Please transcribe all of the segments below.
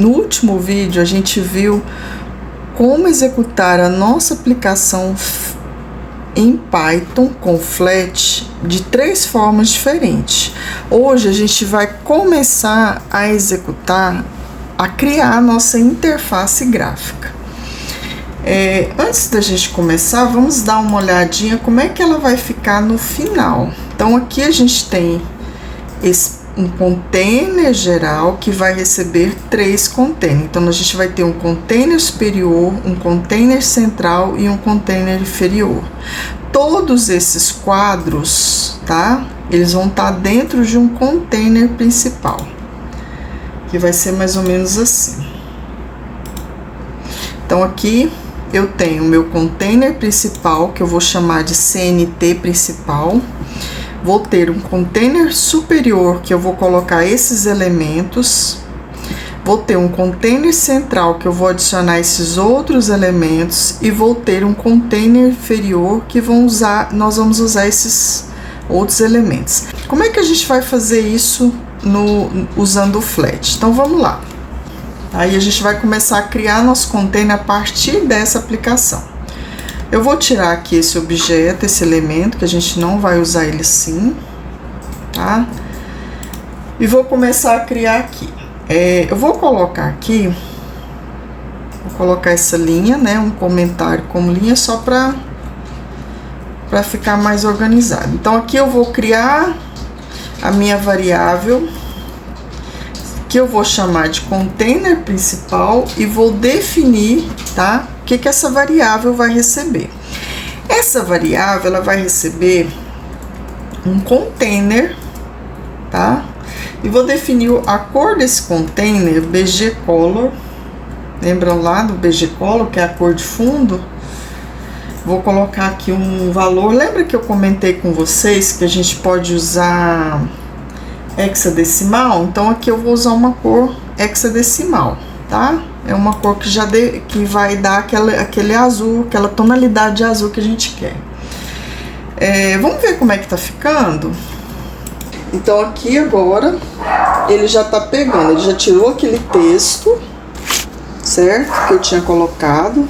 No último vídeo a gente viu como executar a nossa aplicação em Python com Flat de 3 formas diferentes. Hoje a gente vai começar a executar, a criar a nossa interface gráfica. Antes da gente começar, vamos dar uma olhadinha como é que ela vai ficar no final. Então aqui a gente tem um container geral que vai receber 3 containers. Então a gente vai ter um container superior, um container central e um container inferior. Todos esses quadros, tá? Eles vão estar dentro de um container principal, que vai ser mais ou menos assim. Então aqui eu tenho o meu container principal, que eu vou chamar de CNT principal. Vou ter um container superior, que eu vou colocar esses elementos. Vou ter um container central, que eu vou adicionar esses outros elementos. E vou ter um container inferior, que nós vamos usar esses outros elementos. Como é que a gente vai fazer isso usando o Flat? Então, vamos lá. Aí, a gente vai começar a criar nosso container a partir dessa aplicação. Eu vou tirar aqui esse objeto, esse elemento, que a gente não vai usar ele assim, tá? E vou começar a criar aqui. Eu vou colocar aqui, vou colocar essa linha, né? Um comentário como linha, só para ficar mais organizado. Então, aqui eu vou criar a minha variável, que eu vou chamar de container principal, e vou definir, tá? O que essa variável vai receber. Essa variável, ela vai receber um container, tá? E vou definir a cor desse container, BG Color. Lembram lá do BG Color, que é a cor de fundo? Vou colocar aqui um valor. Lembra que eu comentei com vocês que a gente pode usar hexadecimal? Então, aqui eu vou usar uma cor hexadecimal, tá? É uma cor que vai dar aquele azul, aquela tonalidade de azul que a gente quer. Vamos ver como é que tá ficando? Então, aqui agora, ele já tá pegando, ele já tirou aquele texto, certo? Que eu tinha colocado.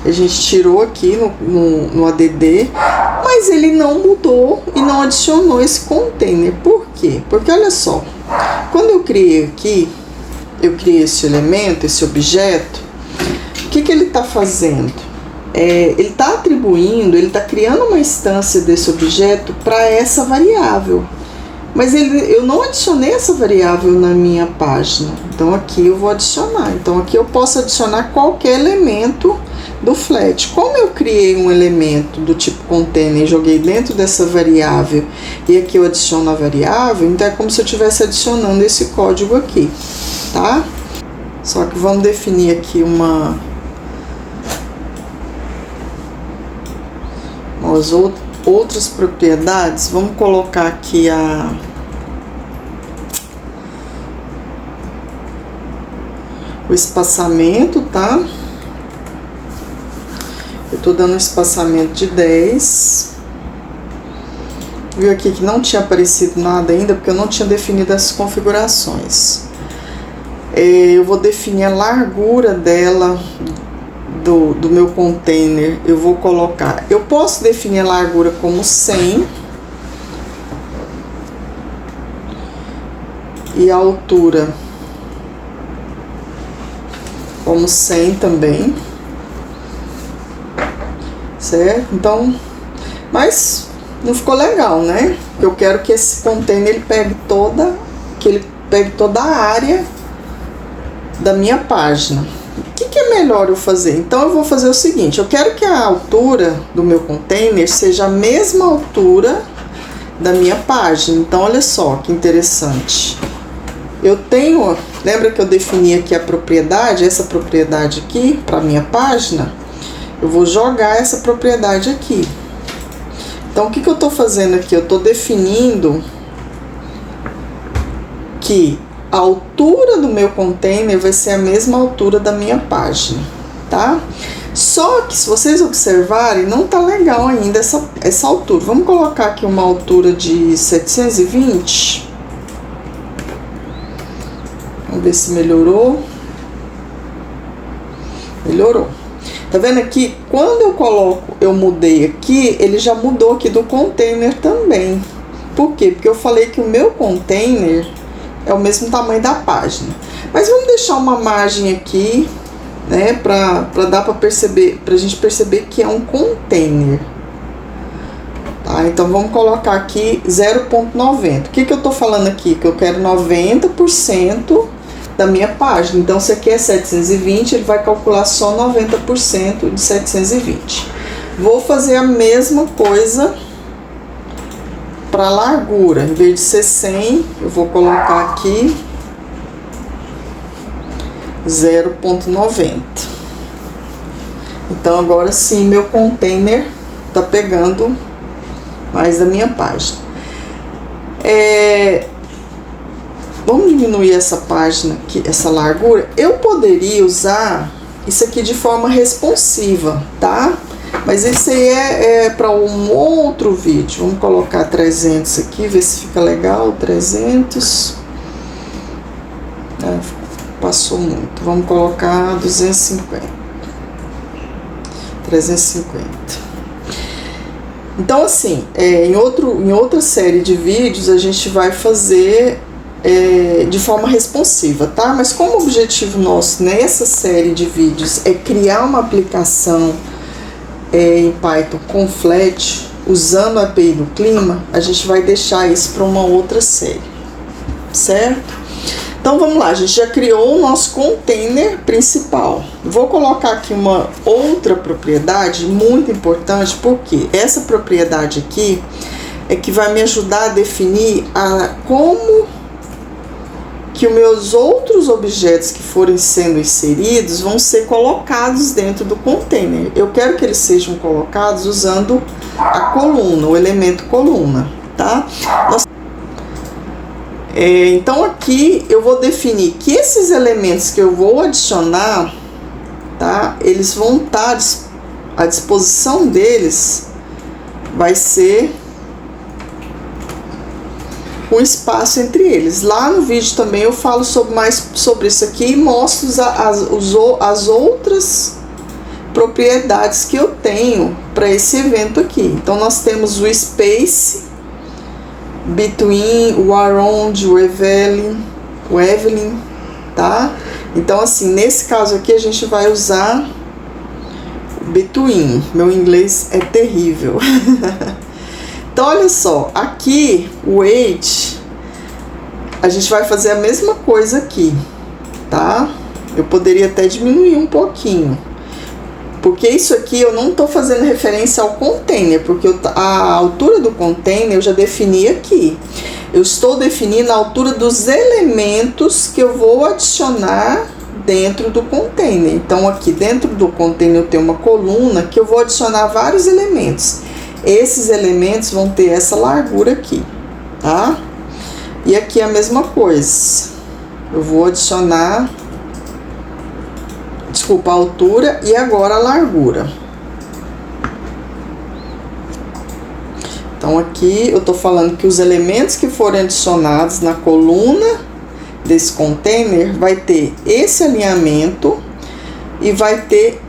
A gente tirou aqui no ADD, mas ele não mudou e não adicionou esse container. Por quê? Porque olha só, quando eu criei aqui, eu criei esse elemento, esse objeto, o que ele está fazendo? Ele está atribuindo, ele está criando uma instância desse objeto para essa variável. Mas eu não adicionei essa variável na minha página. Então, aqui eu vou adicionar. Então, aqui eu posso adicionar qualquer elemento do Flat. Como eu criei um elemento do tipo container e joguei dentro dessa variável, e aqui eu adiciono a variável, então é como se eu estivesse adicionando esse código aqui, tá? Só que vamos definir aqui umas outras propriedades. Vamos colocar aqui o espaçamento, tá? Eu tô dando um espaçamento de 10. Viu aqui que não tinha aparecido nada ainda, porque eu não tinha definido as configurações. Eu vou definir a largura dela, do meu container. Eu vou colocar, eu posso definir a largura como 100 e a altura como 100 também, certo? Então, mas não ficou legal, né? Eu quero que esse container ele pegue toda a área da minha página. O que é melhor eu fazer? Então, eu vou fazer o seguinte: eu quero que a altura do meu container seja a mesma altura da minha página. Então, olha só que interessante. Eu tenho, lembra que eu defini aqui a propriedade, essa propriedade aqui, para minha página? Eu vou jogar essa propriedade aqui. Então, o que eu estou fazendo aqui? Eu estou definindo que a altura do meu container vai ser a mesma altura da minha página, tá? Só que, se vocês observarem, não tá legal ainda essa altura. Vamos colocar aqui uma altura de 720. Vamos ver se melhorou. Melhorou. Tá vendo aqui? Quando eu coloco, eu mudei aqui, ele já mudou aqui do container também. Por quê? Porque eu falei que o meu container é o mesmo tamanho da página. Mas vamos deixar uma margem aqui, né, pra dar pra perceber, pra gente perceber que é um container. Tá? Então vamos colocar aqui 0,90. O que eu tô falando aqui? Que eu quero 90% da minha página. Então, se aqui é 720, ele vai calcular só 90% de 720. Vou fazer a mesma coisa para largura. Em vez de ser 100, eu vou colocar aqui 0,90. Então, agora sim, meu container tá pegando mais da minha página. Vamos diminuir essa página aqui, essa largura. Eu poderia usar isso aqui de forma responsiva, tá? Mas esse aí é para um outro vídeo. Vamos colocar 300 aqui, ver se fica legal. 300. Passou muito. Vamos colocar 250. 350. Então, assim, em outra série de vídeos, a gente vai fazer de forma responsiva, tá? Mas como o objetivo nosso nessa série de vídeos é criar uma aplicação em Python com Flat, usando a API do clima, a gente vai deixar isso para uma outra série, certo? Então vamos lá, a gente já criou o nosso container principal. Vou colocar aqui uma outra propriedade muito importante, porque essa propriedade aqui é que vai me ajudar a definir como que os meus outros objetos que forem sendo inseridos vão ser colocados dentro do container. Eu quero que eles sejam colocados usando a coluna, o elemento coluna, tá? Então aqui eu vou definir que esses elementos que eu vou adicionar, tá? Eles vão estar, a disposição deles vai ser um espaço entre eles. Lá no vídeo também eu falo mais sobre isso aqui e mostro as outras propriedades que eu tenho para esse evento aqui. Então nós temos o space, between, o around, o evening, tá? Então assim, nesse caso aqui a gente vai usar o between. Meu inglês é terrível. Então, olha só, aqui o age, a gente vai fazer a mesma coisa aqui, tá? Eu poderia até diminuir um pouquinho, porque isso aqui eu não tô fazendo referência ao container, porque a altura do container eu já defini aqui. Eu estou definindo a altura dos elementos que eu vou adicionar dentro do container. Então, aqui dentro do container eu tenho uma coluna que eu vou adicionar vários elementos. Esses elementos vão ter essa largura aqui, tá? E aqui a mesma coisa. Eu vou adicionar, desculpa, a altura e agora a largura. Então aqui eu tô falando que os elementos que forem adicionados na coluna desse container vai ter esse alinhamento e vai ter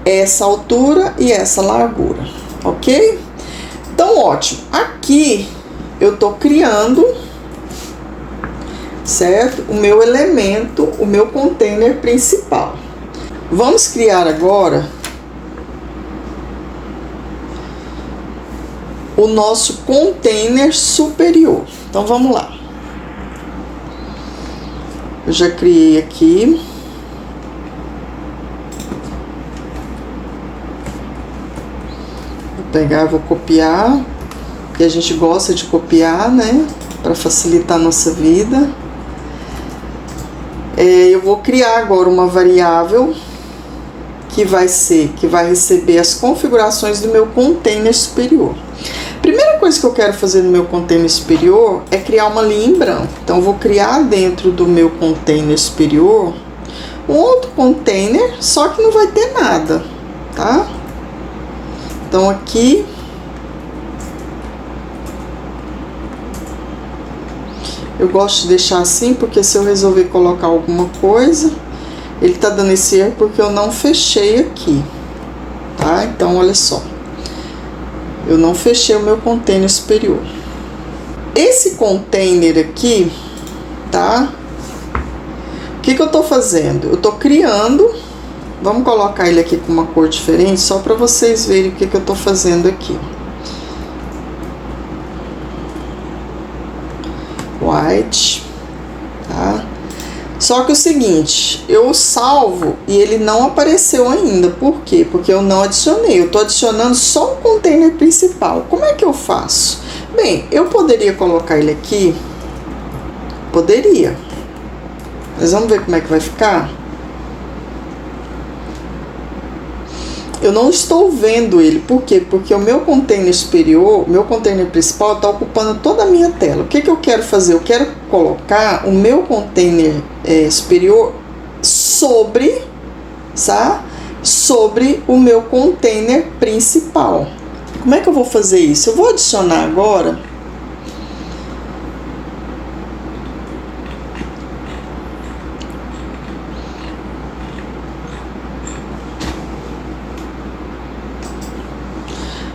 essa altura e essa largura. Ok? Então, ótimo. Aqui eu tô criando, certo? O meu elemento, o meu container principal. Vamos criar agora o nosso container superior. Então, vamos lá. Eu já criei aqui. Pegar, vou copiar, porque a gente gosta de copiar, né, para facilitar a nossa vida. Eu vou criar agora uma variável que vai receber as configurações do meu container superior. Primeira coisa que eu quero fazer no meu container superior é criar uma linha em branco. Então eu vou criar dentro do meu container superior um outro container, só que não vai ter nada, tá? Então aqui eu gosto de deixar assim, porque se eu resolver colocar alguma coisa, Ele tá dando esse erro porque eu não fechei aqui, tá? Então, olha só. Eu não fechei o meu container superior. Esse container aqui, tá? O que que eu tô fazendo? Eu tô criando... Vamos colocar ele aqui com uma cor diferente, só para vocês verem o que que eu tô fazendo aqui. White, tá? Só que o seguinte, eu salvo e ele não apareceu ainda. Por quê? Porque eu não adicionei. Eu tô adicionando só o container principal. Como é que eu faço? Bem, eu poderia colocar ele aqui. Poderia. Mas vamos ver como é que vai ficar. Eu não estou vendo ele. Por quê? Porque o meu container superior, meu container principal, está ocupando toda a minha tela. O que que eu quero fazer? Eu quero colocar o meu container superior sobre, tá? Sobre o meu container principal. Como é que eu vou fazer isso? Eu vou adicionar agora.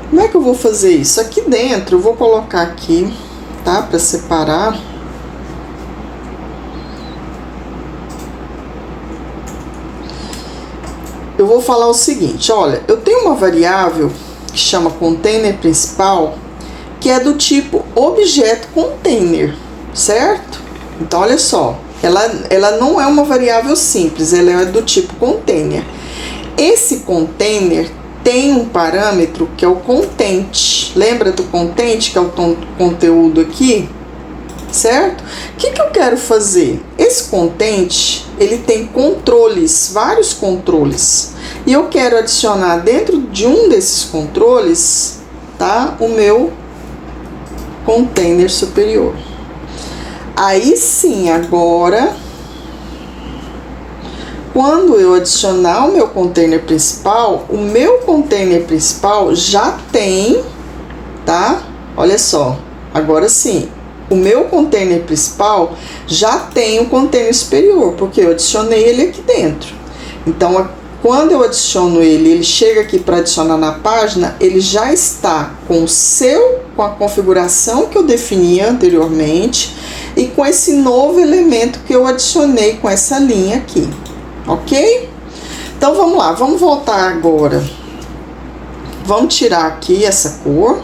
Como é que eu vou fazer isso? Aqui dentro, eu vou colocar aqui, tá? Para separar. Eu vou falar o seguinte, olha, eu tenho uma variável que chama container principal, que é do tipo objeto container, certo? Então, olha só, ela não é uma variável simples, ela é do tipo container. Esse container tem um parâmetro que é o content. Lembra do content, que é o conteúdo aqui? Certo? O que que eu quero fazer? Esse content, ele tem controles, vários controles. E eu quero adicionar dentro de um desses controles, tá? O meu container superior. Aí sim, agora, quando eu adicionar o meu container principal, o meu container principal já tem, tá? Olha só, agora sim, o meu container principal já tem o container superior, porque eu adicionei ele aqui dentro. Então, quando eu adiciono ele, ele chega aqui para adicionar na página, ele já está com a configuração que eu defini anteriormente e com esse novo elemento que eu adicionei com essa linha aqui. Ok? Então, vamos lá. Vamos voltar agora. Vamos tirar aqui essa cor,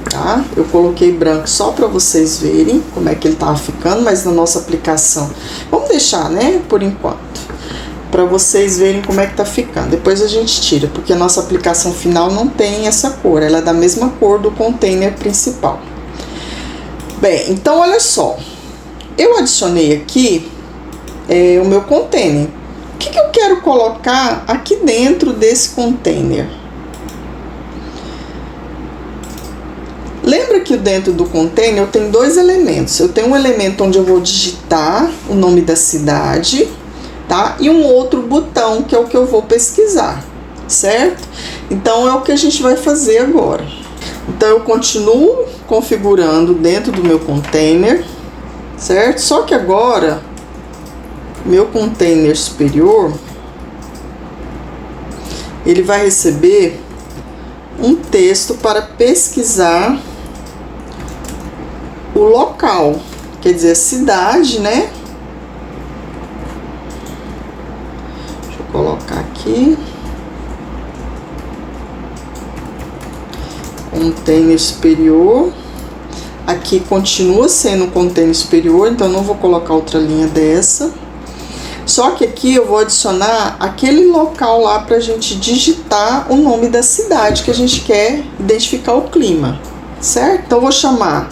tá? Eu coloquei branco só para vocês verem como é que ele tava ficando, mas na nossa aplicação... Vamos deixar, né? Por enquanto. Para vocês verem como é que tá ficando. Depois a gente tira, porque a nossa aplicação final não tem essa cor. Ela é da mesma cor do container principal. Bem, então, olha só. Eu adicionei aqui... o meu container. O que que eu quero colocar aqui dentro desse container? Lembra que dentro do container eu tenho dois elementos. Eu tenho um elemento onde eu vou digitar o nome da cidade, tá? E um outro botão que é o que eu vou pesquisar, certo? Então é o que a gente vai fazer agora. Então eu continuo configurando dentro do meu container, certo? Só que agora meu container superior, ele vai receber um texto para pesquisar o local, quer dizer, a cidade, né? Deixa eu colocar aqui. Container superior. Aqui continua sendo um container superior, então não vou colocar outra linha dessa. Só que aqui eu vou adicionar aquele local lá para a gente digitar o nome da cidade que a gente quer identificar o clima, certo? Então, eu vou chamar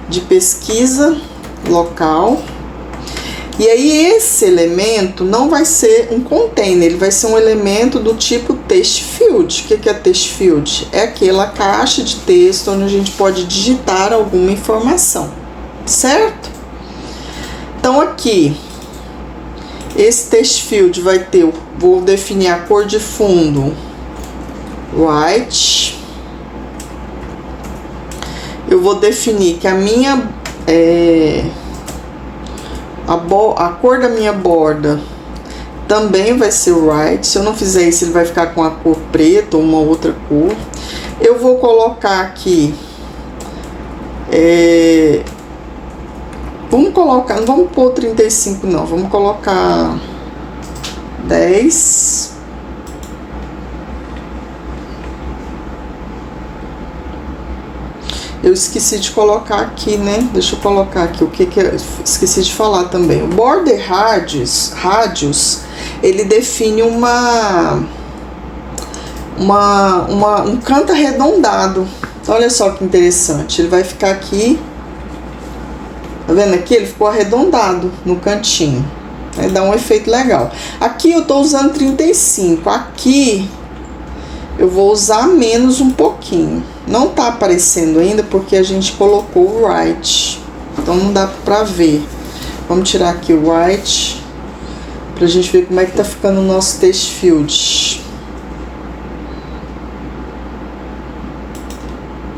de pesquisa local. E aí, esse elemento não vai ser um container, ele vai ser um elemento do tipo text field. O que é text field? É aquela caixa de texto onde a gente pode digitar alguma informação, certo? Então, aqui... Esse text field vai ter, vou definir a cor de fundo, white. Eu vou definir que a minha, a cor da minha borda também vai ser o right. Se eu não fizer isso, ele vai ficar com a cor preta ou uma outra cor. Eu vou colocar aqui, vamos colocar, não vamos pôr 35 não, vamos colocar 10. Eu esqueci de colocar aqui, né? Deixa eu colocar aqui o que eu esqueci de falar também. O border radius, ele define um canto arredondado. Olha só que interessante. Ele vai ficar aqui. Tá vendo aqui? Ele ficou arredondado no cantinho. Aí dá um efeito legal. Aqui eu tô usando 35. Aqui eu vou usar menos um pouquinho. Não tá aparecendo ainda porque a gente colocou o right. Então não dá pra ver. Vamos tirar aqui o right pra gente ver como é que tá ficando o nosso text field.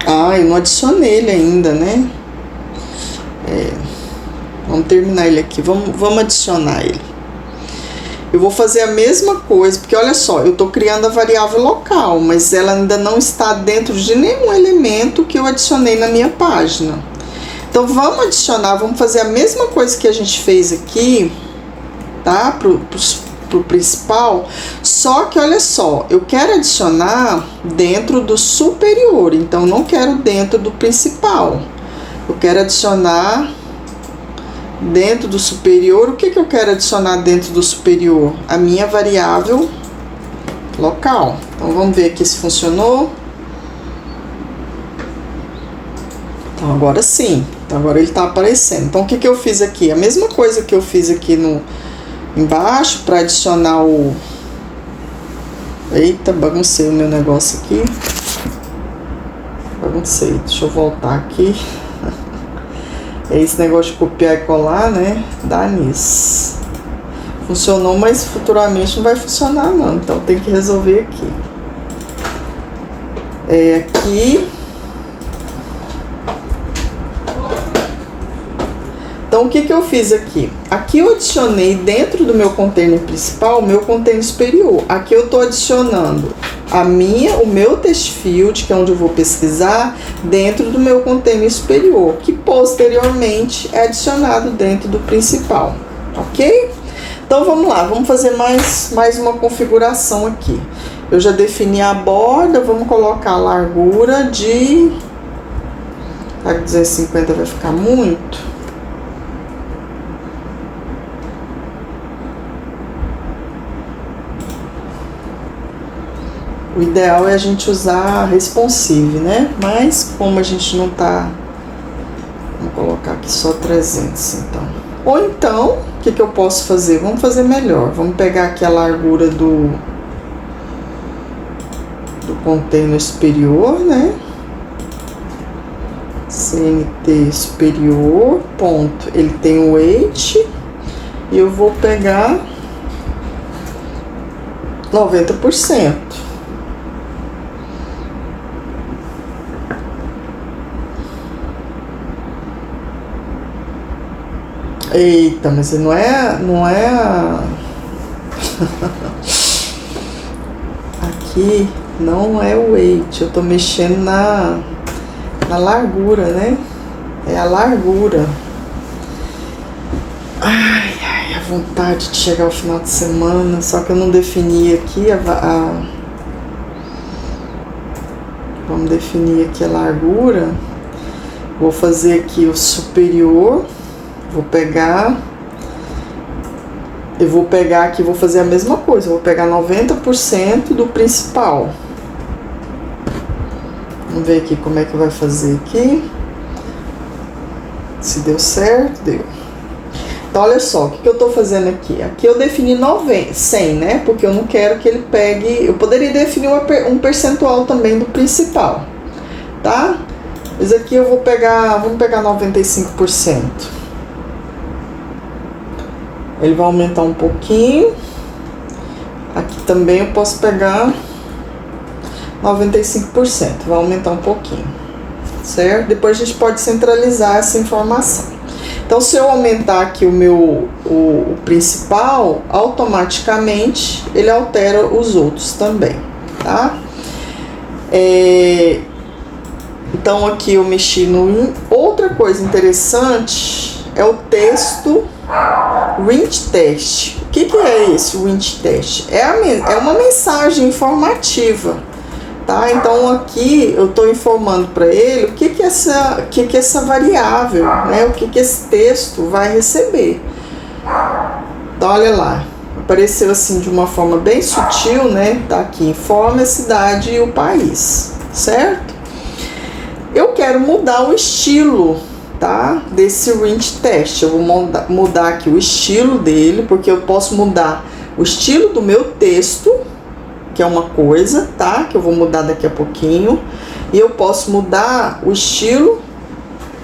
Ah, eu não adicionei ele ainda, né? Vamos terminar ele aqui. Vamos adicionar ele. Eu vou fazer a mesma coisa, porque olha só, eu tô criando a variável local, mas ela ainda não está dentro de nenhum elemento que eu adicionei na minha página. Então vamos adicionar, vamos fazer a mesma coisa que a gente fez aqui, tá? Pro principal, só que olha só, eu quero adicionar dentro do superior, então não quero dentro do principal. Eu quero adicionar dentro do superior. O que eu quero adicionar dentro do superior? A minha variável local. Então vamos ver aqui se funcionou. Então agora sim. Então agora ele está aparecendo. Então o que eu fiz aqui? A mesma coisa que eu fiz aqui no embaixo para adicionar o... Eita, baguncei o meu negócio aqui. Baguncei. Deixa eu voltar aqui. Esse negócio de copiar e colar, né? Dá nisso. Funcionou, mas futuramente não vai funcionar, não. Então tem que resolver aqui. Aqui. Então o que eu fiz aqui? Aqui eu adicionei dentro do meu container principal, o meu container superior. Aqui eu tô adicionando o meu text field, que é onde eu vou pesquisar, dentro do meu container superior, que posteriormente é adicionado dentro do principal, ok? Então vamos lá, vamos fazer mais uma configuração aqui. Eu já defini a borda, vamos colocar a largura de... Será que 250 vai ficar muito? O ideal é a gente usar responsive, né? Mas como a gente não tá... Vamos colocar aqui só 300, então. Ou então, o que eu posso fazer? Vamos fazer melhor. Vamos pegar aqui a largura do container superior, né? CNT superior, ponto. Ele tem o weight. E eu vou pegar 90%. Eita, mas não é aqui não é o weight, eu tô mexendo na largura, né? É a largura. Ai, a vontade de chegar ao final de semana, só que eu não defini aqui vamos definir aqui a largura. Vou fazer aqui o superior. Eu vou pegar aqui, vou fazer a mesma coisa, eu vou pegar 90% do principal. Vamos ver aqui como é que vai fazer aqui. Se deu certo, deu. Então, olha só, o que eu tô fazendo aqui? Aqui eu defini 100, né? Porque eu não quero que ele pegue... Eu poderia definir um percentual também do principal, tá? Mas aqui eu vou pegar... Vamos pegar 95%. Ele vai aumentar um pouquinho. Aqui também eu posso pegar 95%. Vai aumentar um pouquinho, certo? Depois a gente pode centralizar essa informação. Então, se eu aumentar aqui o principal, automaticamente ele altera os outros também, tá? Então, aqui eu mexi no... Outra coisa interessante é o texto Wrench Test. O que é esse Wrench Test? É uma mensagem informativa, tá? Então, aqui eu estou informando para ele o que é essa variável, né? O que esse texto vai receber. Então, olha lá. Apareceu assim de uma forma bem sutil, né? Tá aqui, informe a cidade e o país, certo? Eu quero mudar o estilo, tá? Desse Wrench Test. Eu vou mudar aqui o estilo dele, porque eu posso mudar o estilo do meu texto, que é uma coisa, tá? Que eu vou mudar daqui a pouquinho. E eu posso mudar o estilo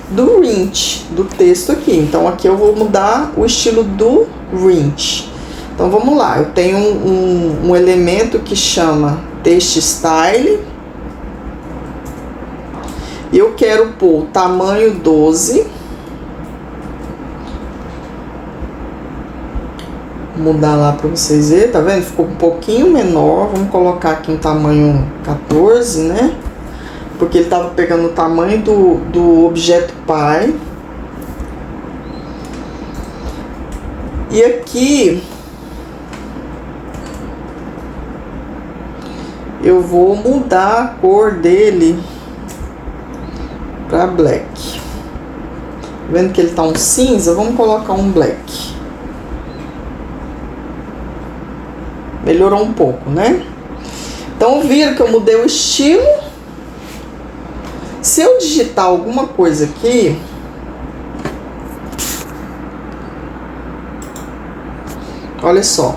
do Wrench, do texto aqui. Então, aqui eu vou mudar o estilo do Wrench. Então, vamos lá. Eu tenho um elemento que chama Text Style. E eu quero pôr tamanho 12. Vou mudar lá para vocês verem, tá vendo? Ficou um pouquinho menor. Vamos colocar aqui um tamanho 14, né? Porque ele estava pegando o tamanho do objeto pai. E aqui eu vou mudar a cor dele para black. Vendo que ele tá um cinza, vamos colocar um black. Melhorou um pouco, né? Então, viram que eu mudei o estilo. Se eu digitar alguma coisa aqui, olha só,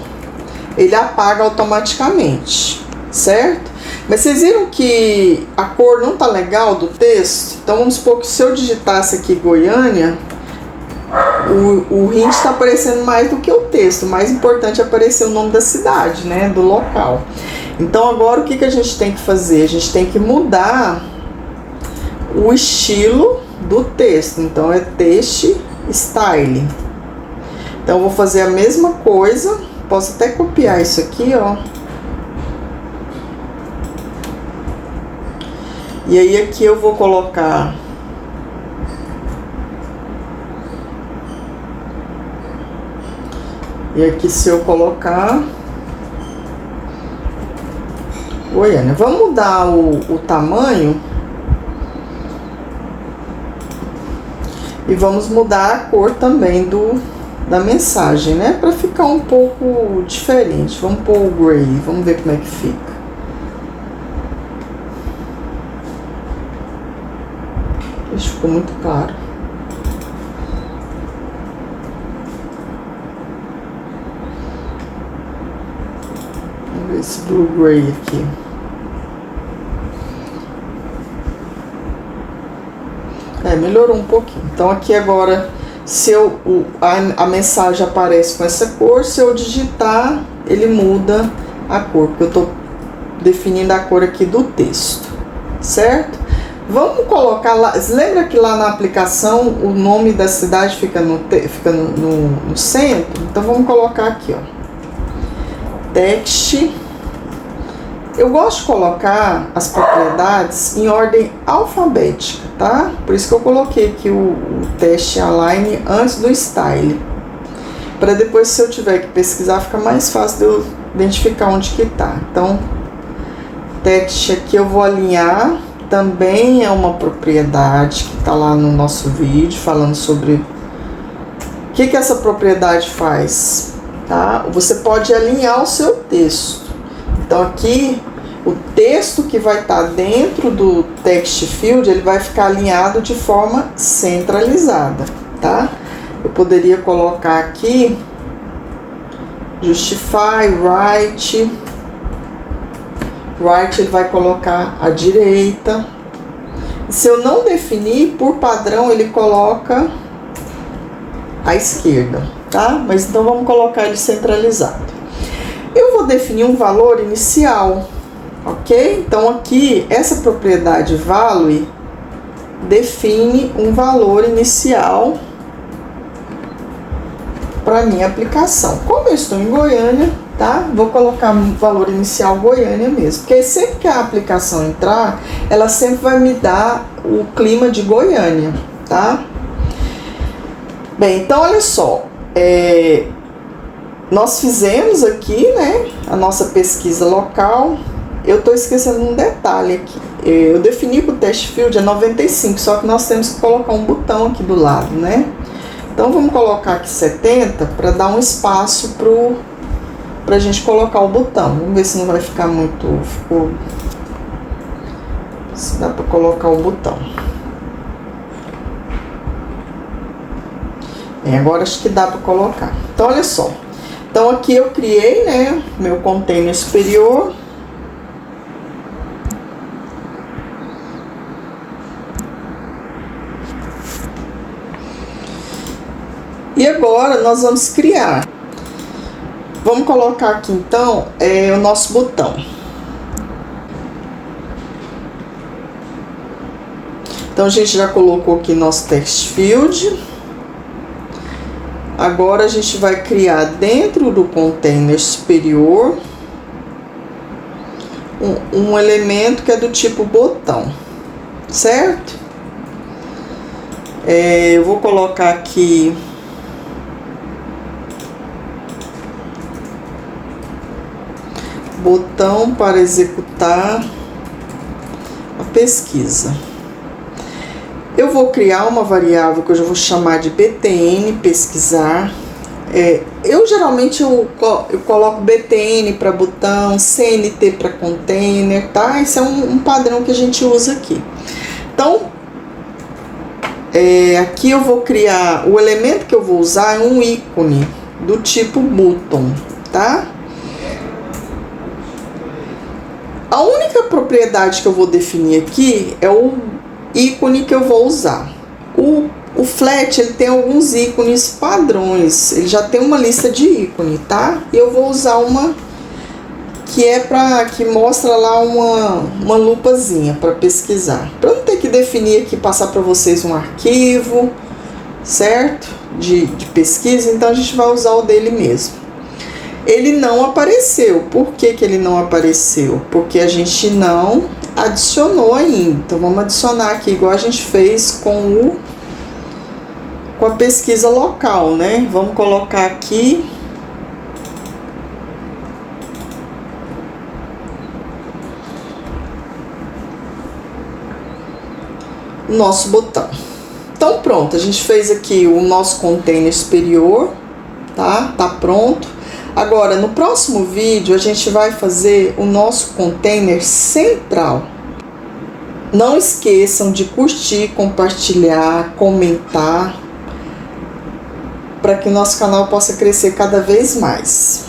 ele apaga automaticamente, certo? Mas vocês viram que a cor não tá legal do texto? Então, vamos supor que se eu digitasse aqui Goiânia, o hint está aparecendo mais do que o texto. O mais importante é aparecer o nome da cidade, né? Do local. Então, agora o que a gente tem que fazer? A gente tem que mudar o estilo do texto. Então, é Text Style. Então, eu vou fazer a mesma coisa. Posso até copiar isso aqui, ó. E aí, aqui eu vou colocar... E aqui, se eu colocar... Goiânia. Vamos mudar o tamanho. E vamos mudar a cor também da mensagem, né? Para ficar um pouco diferente. Vamos pôr o gray. Vamos ver como é que fica. Isso ficou muito claro. Vamos ver esse blue gray aqui. Melhorou um pouquinho. Então, aqui agora, se a mensagem aparece com essa cor, se eu digitar, ele muda a cor, porque eu estou definindo a cor aqui do texto, certo? Vamos colocar lá, lembra que lá na aplicação o nome da cidade fica no centro? Então, vamos colocar aqui, ó, text. Eu gosto de colocar as propriedades em ordem alfabética, tá? Por isso que eu coloquei aqui o text align antes do style. Para depois, se eu tiver que pesquisar, fica mais fácil de eu identificar onde que tá. Então, text aqui eu vou alinhar. Também é uma propriedade que tá lá no nosso vídeo, falando sobre o que essa propriedade faz, tá? Você pode alinhar o seu texto. Então, aqui, o texto que vai estar dentro do text field, ele vai ficar alinhado de forma centralizada, tá? Eu poderia colocar aqui, justify, right, ele vai colocar à direita. Se eu não definir, por padrão, ele coloca à esquerda, tá? Mas então, vamos colocar ele centralizado. Eu vou definir um valor inicial, ok? Então, aqui, essa propriedade value define um valor inicial para minha aplicação. Como eu estou em Goiânia, tá? Vou colocar o valor inicial Goiânia mesmo, porque sempre que a aplicação entrar, ela sempre vai me dar o clima de Goiânia, tá? Bem, então olha só, nós fizemos aqui, né, a nossa pesquisa local. Eu tô esquecendo um detalhe aqui. Eu defini que o test field é 95, só que nós temos que colocar um botão aqui do lado, né? Então vamos colocar aqui 70 para dar um espaço pra gente colocar o botão. Vamos ver se não vai ficar muito... se dá para colocar o botão. Agora acho que dá para colocar. Então olha só. Então aqui eu criei, né, meu container superior. E agora nós vamos criar. Vamos colocar aqui então o nosso botão. Então a gente já colocou aqui nosso text field. Agora a gente vai criar dentro do container superior um elemento que é do tipo botão, certo? Eu vou colocar aqui botão para executar a pesquisa. Eu vou criar uma variável que eu já vou chamar de btn pesquisar. Eu geralmente eu coloco btn para botão, cnt para container, tá? Esse é um padrão que a gente usa aqui. Então, aqui eu vou criar, o elemento que eu vou usar é um ícone do tipo button, tá? A única propriedade que eu vou definir aqui é o ícone que eu vou usar. O Flat, ele tem alguns ícones padrões, ele já tem uma lista de ícones, tá? E eu vou usar uma que que mostra lá uma lupazinha para pesquisar. Para não ter que definir aqui, passar para vocês um arquivo, certo? De pesquisa, então a gente vai usar o dele mesmo. Ele não apareceu. Por que que ele não apareceu? Porque a gente não adicionou ainda. Então vamos adicionar aqui igual a gente fez com a pesquisa local, né? Vamos colocar aqui o nosso botão. Então pronto, a gente fez aqui o nosso container superior, tá? Tá pronto. Agora, no próximo vídeo, a gente vai fazer o nosso container central. Não esqueçam de curtir, compartilhar, comentar, para que o nosso canal possa crescer cada vez mais.